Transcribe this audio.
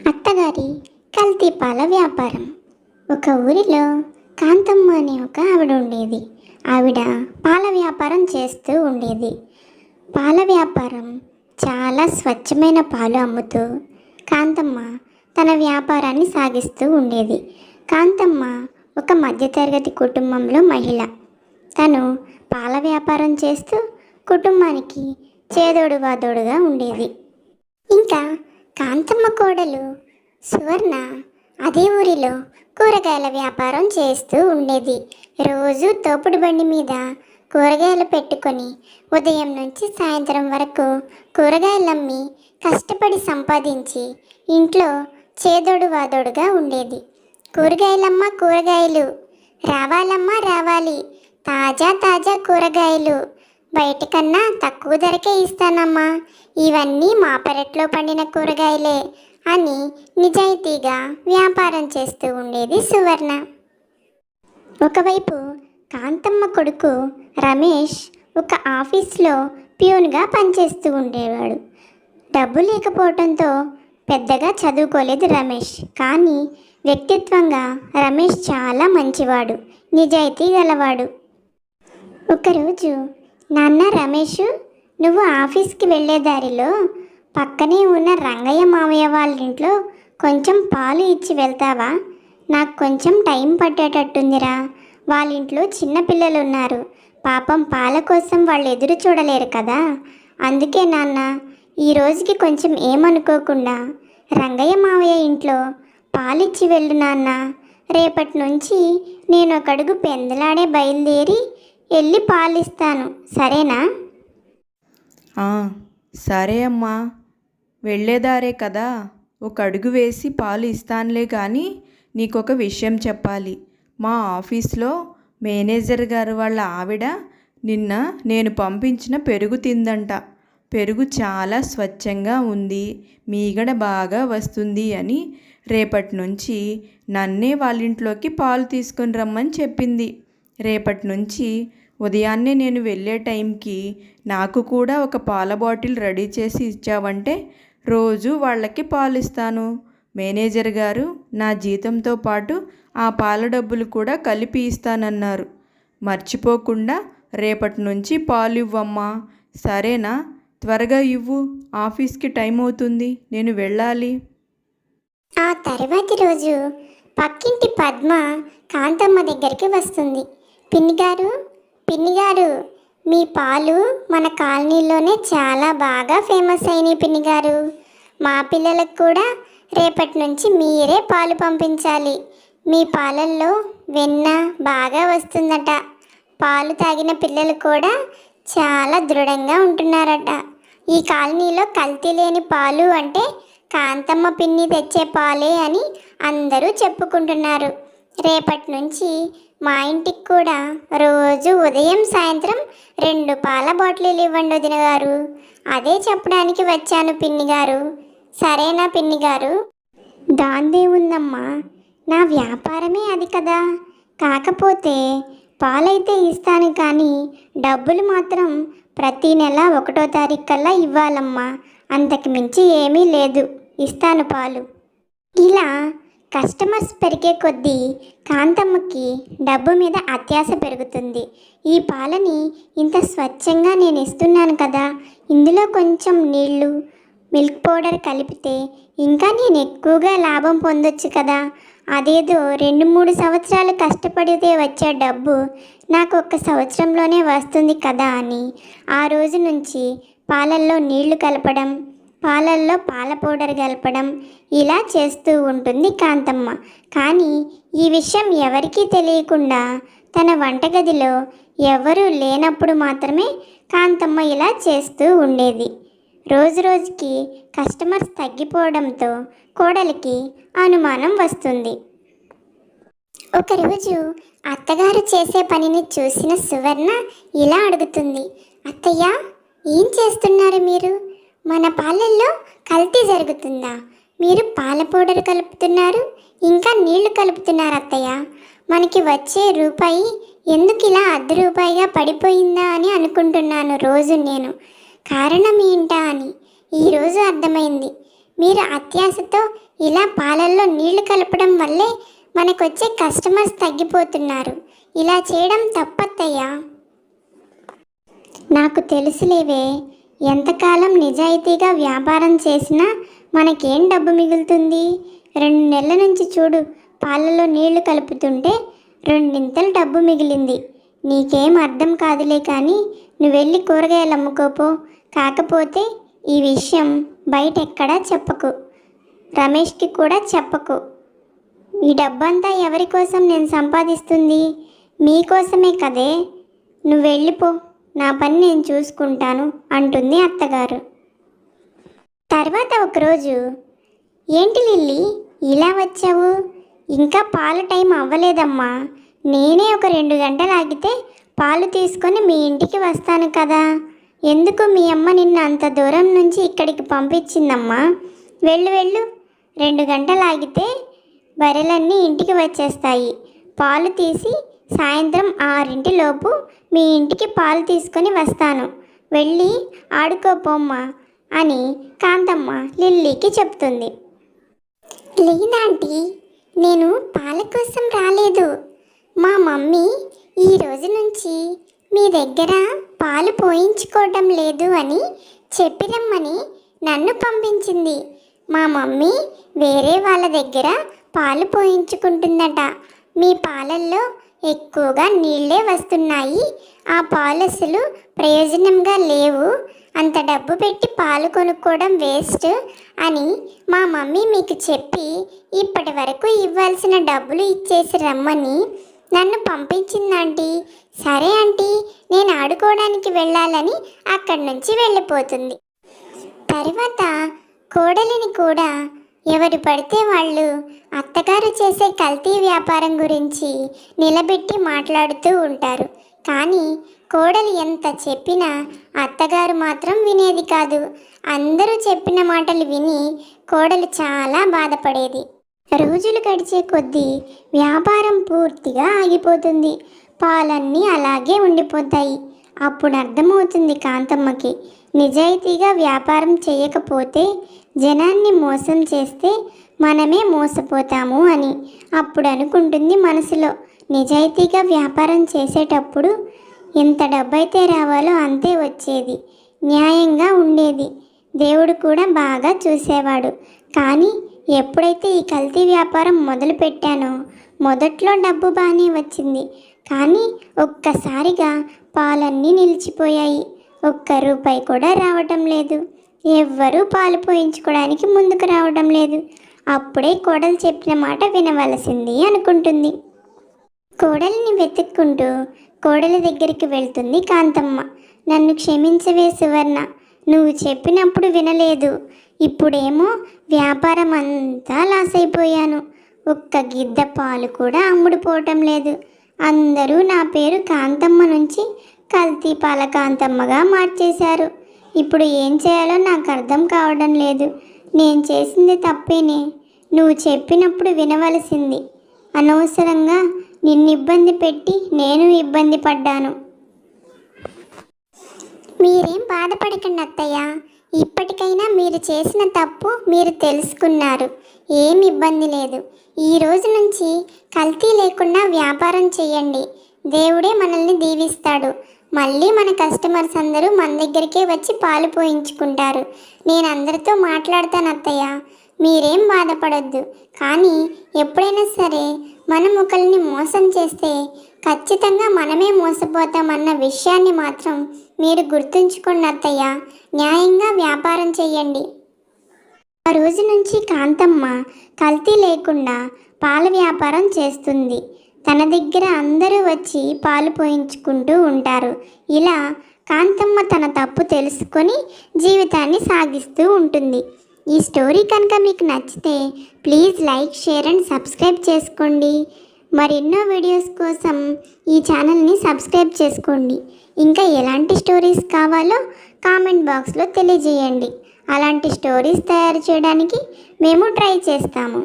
అత్తగారి కల్తీ పాల వ్యాపారం. ఒక ఊరిలో కాంతమ్మ అనే ఒక ఆవిడ ఉండేది. ఆవిడ పాల వ్యాపారం చేస్తూ ఉండేది. పాల వ్యాపారం చాలా స్వచ్ఛమైన పాలు అమ్ముతూ కాంతమ్మ తన వ్యాపారాన్ని సాగిస్తూ ఉండేది. కాంతమ్మ ఒక మధ్యతరగతి కుటుంబంలో మహిళ. తను పాల వ్యాపారం చేస్తూ కుటుంబానికి చేదోడు వాదోడుగా ఉండేది. ఇంకా కాంతమ్మ కోడలు సువర్ణ అదే ఊరిలో కూరగాయల వ్యాపారం చేస్తూ ఉండేది. రోజు తోపుడు బండి మీద కూరగాయలు పెట్టుకొని ఉదయం నుంచి సాయంత్రం వరకు కూరగాయలమ్మి కష్టపడి సంపాదించి ఇంట్లో చేదోడు వాదోడుగా ఉండేది. కూరగాయలమ్మ కూరగాయలు, రావాలమ్మా రావాలి, తాజా తాజా కూరగాయలు, బయటకన్నా తక్కువ ధరకే ఇస్తానమ్మా, ఇవన్నీ మా పెరట్లో పండిన కూరగాయలే అని నిజాయితీగా వ్యాపారం చేస్తూ ఉండేది సువర్ణ. ఒకవైపు కాంతమ్మ కొడుకు రమేష్ ఒక ఆఫీస్లో ప్యూన్గా పనిచేస్తూ ఉండేవాడు. డబ్బు లేకపోవడంతో పెద్దగా చదువుకోలేదు రమేష్. కానీ వ్యక్తిత్వంగా రమేష్ చాలా మంచివాడు, నిజాయితీ గలవాడు. ఒకరోజు, నాన్న రమేష్, నువ్వు ఆఫీస్కి వెళ్ళే దారిలో పక్కనే ఉన్న రంగయ్య మావయ్య వాళ్ళ ఇంట్లో కొంచెం పాలు ఇచ్చి వెళ్తావా? నాకు కొంచెం టైం పట్టేటట్టుందిరా. వాళ్ళ ఇంట్లో చిన్నపిల్లలు ఉన్నారు. పాపం పాల కోసం వాళ్ళు ఎదురు చూడలేరు కదా. అందుకే నాన్న, ఈ రోజుకి కొంచెం ఏమనుకోకుండా రంగయ్య మావయ్య ఇంట్లో పాలిచ్చి వెళ్ళు నాన్న. రేపటి నుంచి నేను ఒక అడుగు పెందలాడే బయలుదేరి వెళ్ళి పాలిస్తాను, సరేనా? సరే అమ్మా, వెళ్ళేదారే కదా, ఒక అడుగు వేసి పాలు ఇస్తానులే. కానీ నీకొక విషయం చెప్పాలి. మా ఆఫీస్లో మేనేజర్ గారు వాళ్ళ ఆవిడ నిన్న నేను పంపించిన పెరుగు తిందంట. పెరుగు చాలా స్వచ్ఛంగా ఉంది, మీగడ బాగా వస్తుంది అని రేపటి నుంచి నన్నే వాళ్ళ ఇంట్లోకి పాలు తీసుకొని రమ్మని చెప్పింది. రేపటి నుంచి ఉదయాన్నే నేను వెళ్ళే టైంకి నాకు కూడా ఒక పాల బాటిల్ రెడీ చేసి ఇచ్చావంటే రోజు వాళ్ళకి పాలు ఇస్తాను. మేనేజర్ గారు నా జీతంతో పాటు ఆ పాల డబ్బులు కూడా కలిపి ఇస్తానన్నారు. మర్చిపోకుండా రేపటి నుంచి పాలు ఇవ్వమ్మా, సరేనా? త్వరగా ఇవ్వు, ఆఫీస్కి టైం అవుతుంది, నేను వెళ్ళాలి. ఆ తర్వాతి రోజు పక్కింటి పద్మ కాంతమ్మ దగ్గరికి వస్తుంది. పిన్నిగారు, మీ పాలు మన కాలనీలోనే చాలా బాగా ఫేమస్ అయినాయి పిన్నిగారు. మా పిల్లలకు కూడా రేపటి నుంచి మీరే పాలు పంపించాలి. మీ పాలల్లో వెన్న బాగా వస్తుందట. పాలు తాగిన పిల్లలు కూడా చాలా దృఢంగా ఉంటున్నారట. ఈ కాలనీలో కల్తీ లేని పాలు అంటే కాంతమ్మ పిన్ని తెచ్చే పాలే అని అందరూ చెప్పుకుంటున్నారు. రేపటి నుంచి మా ఇంటికి కూడా రోజు ఉదయం సాయంత్రం 2 పాల బాటిల్ ఇవ్వండి వదిన గారు. అదే చెప్పడానికి వచ్చాను పిన్నిగారు, సరేనా పిన్నిగారు? దాందేముందమ్మా, నా వ్యాపారమే అది కదా. కాకపోతే పాలైతే ఇస్తాను కానీ డబ్బులు మాత్రం ప్రతీ నెల 1వ తారీఖు కల్లా ఇవ్వాలమ్మా. అంతకు మించి ఏమీ లేదు, ఇస్తాను పాలు. ఇలా కస్టమర్స్ పెరిగే కొద్దీ కాంతమ్మకి డబ్బు మీద అత్యాశ పెరుగుతుంది. ఈ పాలని ఇంత స్వచ్ఛంగా నేను ఇస్తున్నాను కదా, ఇందులో కొంచెం నీళ్ళు, మిల్క్ పౌడర్ కలిపితే ఇంకా నేను ఎక్కువగా లాభం పొందొచ్చు కదా. అదేదో 2-3 సంవత్సరాలు కష్టపడితే వచ్చే డబ్బు నాకు 1 సంవత్సరంలోనే వస్తుంది కదా అని ఆ రోజు నుంచి పాలల్లో నీళ్లు కలపడం, పాలల్లో పాల పౌడర్ కలపడం ఇలా చేస్తూ ఉంటుంది కాంతమ్మ. కానీ ఈ విషయం ఎవరికీ తెలియకుండా తన వంటగదిలో ఎవరూ లేనప్పుడు మాత్రమే కాంతమ్మ ఇలా చేస్తూ ఉండేది. రోజుకి కస్టమర్స్ తగ్గిపోవడంతో కోడలికి అనుమానం వస్తుంది. ఒకరోజు అత్తగారు చేసే పనిని చూసిన సువర్ణ ఇలా అడుగుతుంది. అత్తయ్య, ఏం చేస్తున్నారు మీరు? మన పాలల్లో కల్తీ జరుగుతుందా? మీరు పాల పౌడర్ కలుపుతున్నారు, ఇంకా నీళ్లు కలుపుతున్నారు అత్తయ్య. మనకి వచ్చే రూపాయి ఎందుకు ఇలా ₹1 పడిపోయిందా అని అనుకుంటున్నాను రోజు నేను. కారణం ఏంటా అని ఈరోజు అర్థమైంది. మీరు అత్యాశతో ఇలా పాలల్లో నీళ్లు కలపడం వల్లే మనకొచ్చే కస్టమర్స్ తగ్గిపోతున్నారు. ఇలా చేయడం తప్పత్తయ్యా. నాకు తెలుసులేవే, ఎంతకాలం నిజాయితీగా వ్యాపారం చేసినా మనకేం డబ్బు మిగులుతుంది? 2 నెలల నుంచి చూడు, పాలలో నీళ్లు కలుపుతుంటే 2 డబ్బు మిగిలింది. నీకేం అర్థం కాదులే కానీ నువ్వు వెళ్ళి కూరగాయలు అమ్ముకోపో. కాకపోతే ఈ విషయం బయట ఎక్కడా చెప్పకు, రమేష్కి కూడా చెప్పకు. ఈ డబ్బంతా ఎవరి కోసం నేను సంపాదిస్తుంది? మీకోసమే కదే. నువ్వు వెళ్ళిపో, నా పని నేను చూసుకుంటాను అంటుంది అత్తగారు. తర్వాత ఒకరోజు, ఏంటి లిల్లీ ఇలా వచ్చావు? ఇంకా పాలు టైం అవ్వలేదమ్మా. నేనే ఒక 2 గంటలు ఆగితే పాలు తీసుకొని మీ ఇంటికి వస్తాను కదా. ఎందుకు మీ అమ్మ నిన్ను అంత దూరం నుంచి ఇక్కడికి పంపించిందమ్మా? వెళ్ళు వెళ్ళు, 2 గంటలు ఆగితే బర్రెలన్నీ ఇంటికి వచ్చేస్తాయి. పాలు తీసి సాయంత్రం 6 మీ ఇంటికి పాలు తీసుకొని వస్తాను. వెళ్ళి ఆడుకోపోమ్మా అని కాంతమ్మ లిల్లీకి చెప్తుంది. లేదాంటీ, నేను పాల కోసం రాలేదు. మా మమ్మీ ఈ రోజు నుంచి మీ దగ్గర పాలు పోయించుకోవడం లేదు అని చెప్పి రమ్మని నన్ను పంపించింది. మా మమ్మీ వేరే వాళ్ళ దగ్గర పాలు పోయించుకుంటుందట. మీ పాలల్లో ఎక్కువగా నీళ్ళే వస్తున్నాయి. ఆ పాలు అసలు ప్రయోజనంగా లేవు. అంత డబ్బు పెట్టి పాలు కొనుక్కోవడం వేస్ట్ అని మా మమ్మీ మీకు చెప్పి ఇప్పటి వరకు ఇవ్వాల్సిన డబ్బులు ఇచ్చేసి రమ్మని నన్ను పంపించింది ఆంటీ. సరే ఆంటీ, నేను ఆడుకోవడానికి వెళ్ళాలని అక్కడి నుంచి వెళ్ళిపోతుంది. తర్వాత కోడలిని కూడా ఎవరు పడితే వాళ్ళు అత్తగారు చేసే కల్తీ వ్యాపారం గురించి నిలబెట్టి మాట్లాడుతూ ఉంటారు. కానీ కోడలు ఎంత చెప్పినా అత్తగారు మాత్రం వినేది కాదు. అందరూ చెప్పిన మాటలు విని కోడలు చాలా బాధపడేది. రోజులు గడిచే కొద్దీ వ్యాపారం పూర్తిగా ఆగిపోతుంది. పాలన్నీ అలాగే ఉండిపోతాయి. అప్పుడు అర్థమవుతుంది కాంతమ్మకి, నిజాయితీగా వ్యాపారం చేయకపోతే, జనాన్ని మోసం చేస్తే మనమే మోసపోతాము అని. అప్పుడు అనుకుంటుంది మనసులో, నిజాయితీగా వ్యాపారం చేసేటప్పుడు ఎంత డబ్బైతే రావాలో అంతే వచ్చేది, న్యాయంగా ఉండేది. దేవుడు కూడా బాగా చూసేవాడు. కానీ ఎప్పుడైతే ఈ కల్తీ వ్యాపారం మొదలు పెట్టానో మొదట్లో డబ్బు బాగానే వచ్చింది. కానీ ఒక్కసారిగా పాలన్నీ నిలిచిపోయాయి. ₹1 కూడా రావటం లేదు. ఎవ్వరూ పాలు పోయించుకోవడానికి ముందుకు రావడం లేదు. అప్పుడే కోడలు చెప్పిన మాట వినవలసింది అనుకుంటుంది. కోడలిని వెతుక్కుంటూ కోడలి దగ్గరికి వెళ్తుంది కాంతమ్మ. నన్ను క్షమించవే సువర్ణ, నువ్వు చెప్పినప్పుడు వినలేదు. ఇప్పుడేమో వ్యాపారం అంతా లాస్ అయిపోయాను. ఒక్క గిద్ద పాలు కూడా అమ్ముడుపోవటం లేదు. అందరూ నా పేరు కాంతమ్మ నుంచి కల్తీ పాల కాంతమ్మగా మార్చేశారు. ఇప్పుడు ఏం చేయాలో నాకు అర్థం కావడం లేదు. నేను చేసింది తప్పేనే. నువ్వు చెప్పినప్పుడు వినవలసింది. అనవసరంగా నిన్ను ఇబ్బంది పెట్టి నేను ఇబ్బంది పడ్డాను. మీరేం బాధపడకండి అత్తయ్య. ఇప్పటికైనా మీరు చేసిన తప్పు మీరు తెలుసుకున్నారు. ఏం ఇబ్బంది లేదు. ఈ రోజు నుంచి కల్తీ లేకుండా వ్యాపారం చేయండి. దేవుడే మనల్ని దీవిస్తాడు. మళ్ళీ మన కస్టమర్స్ అందరూ మన దగ్గరికే వచ్చి పాలు పోయించుకుంటారు. నేను అందరితో మాట్లాడతాను అత్తయ్య, మీరేం బాధపడొద్దు. కానీ ఎప్పుడైనా సరే మనం ఒకరిని మోసం చేస్తే ఖచ్చితంగా మనమే మోసపోతామన్న విషయాన్ని మాత్రం మీరు గుర్తుంచుకోండి అత్తయ్య. న్యాయంగా వ్యాపారం చేయండి. ఆ రోజు నుంచి కాంతమ్మ కల్తీ లేకుండా పాల వ్యాపారం చేస్తుంది. తన దగ్గర అందరూ వచ్చి పాలు పోయించుకుంటూ ఉంటారు. ఇలా కాంతమ్మ తన తప్పు తెలుసుకొని జీవితాన్ని సాగిస్తూ ఉంటుంది. ఈ స్టోరీ కనుక మీకు నచ్చితే please like, share and subscribe చేసుకోండి. మరెన్నో వీడియోస్ కోసం ఈ ఛానల్ని సబ్స్క్రైబ్ చేసుకోండి. ఇంకా ఎలాంటి స్టోరీస్ కావాలో కామెంట్ బాక్స్లో తెలియజేయండి. అలాంటి స్టోరీస్ తయారు చేయడానికి మేము ట్రై చేస్తాము.